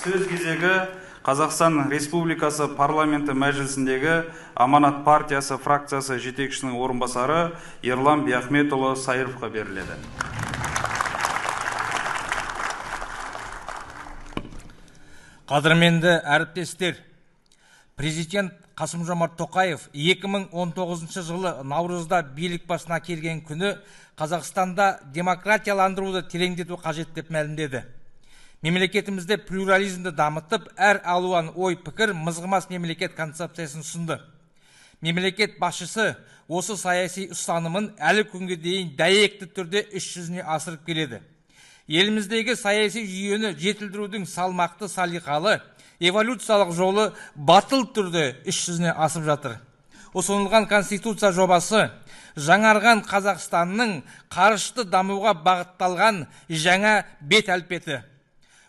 Сөз кезегі Қазақстан Республикасы парламенті мәжілісіндегі Аманат партиясы фракциясы жетекшінің орынбасары Ерлан Бияхметұлы Сайыровқа беріледі. Қадірменді әріптестер, президент Қасым-Жомарт Тоқаев 2019 жылы наурызда билік басына келген күні Қазақстанда демократияландыруды тереңдету қажет деп мәлімдеді. Мемлекетімізде плюрализмді дамытып, әр алуан ой-пікір мызғымас мемлекет концепциясын ұсынды. Мемлекет басшысы осы саяси ұстанымын әлі күнге дейін дәйекті түрде іс жүзіне асырып келеді. Еліміздегі саяси жүйені жетілдірудің салмақты салиқалы, эволюциялық жолы батыл түрде іс жүзіне асып жатыр. Ұсынылған конституция жобасы жаңарған Қазақстанның қарышты дамуға бағытталған жаңа бет әлпеті.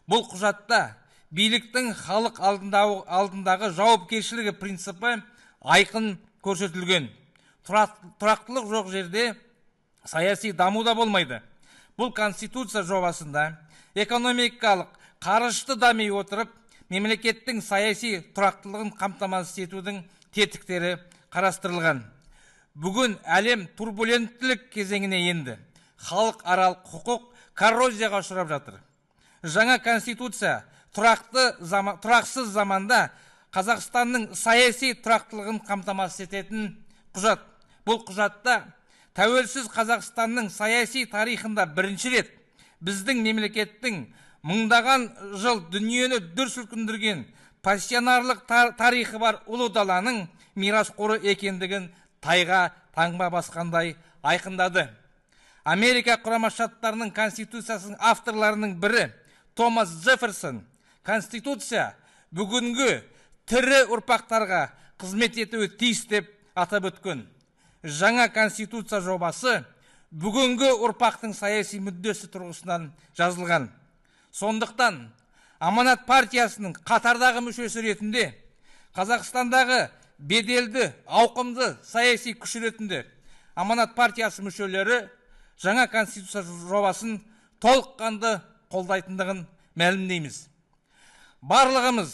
Бұл құжатта биліктің халық алдындағы жауапкершілігі принципі айқын көрсетілген. Тұрақтылық жоқ жерде саяси даму да болмайды. Бұл конституция жобасында экономикалық қарышты дами отырып, мемлекеттің саяси тұрақтылығын қамтамасыз етудің тетіктері қарастырылған. Бүгін әлем турбуленттілік кезеңіне енді. Халықаралық құқық коррозияға ұшырап жатыр. Жаңа конституция тұрақсыз заманда Қазақстанның саяси тұрақтылығын қамтамасыз ететін құжат. Бұл құжатта тәуелсіз Қазақстанның саяси тарихында бірінші рет біздің мемлекеттің мыңдаған жыл дүниені дүр сілкіндірген пассионарлық тарихы бар ұлы даланың мирасқоры екендігін тайға таңба басқандай айқындады. Америка Құрама Штаттарының конституциясының авторларының бірі Томас Джефферсон конституция бүгінгі тірі ұрпақтарға қызмет етуі тиіс деп атап өткен. Жаңа конституция жобасы бүгінгі ұрпақтың саяси мүддесі тұрғысынан жазылған. Сондықтан Аманат партиясының қатардағы мүшесі ретінде Қазақстандағы беделді, ауқымды саяси күш ретінде Аманат партиясы мүшелері жаңа конституция жобасын толыққанды қолдайтындығын мәлімдейміз. Барлығымыз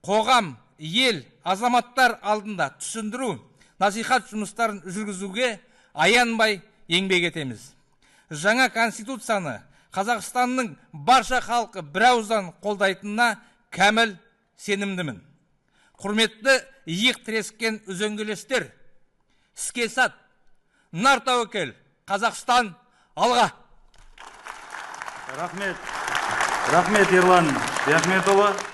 қоғам, ел, азаматтар алдында түсіндіру, насихат жұмыстарын жүргізуге аянбай еңбек етеміз. Жаңа конституцияны Қазақстанның барша халқы бірауыздан қолдайтынына кәміл сенімдімін. Құрметті иық тірескен үзеңгілестер, іске сат, нар тәуекел, Қазақстан алға! Рахмет Ерлан Бияхметұлы.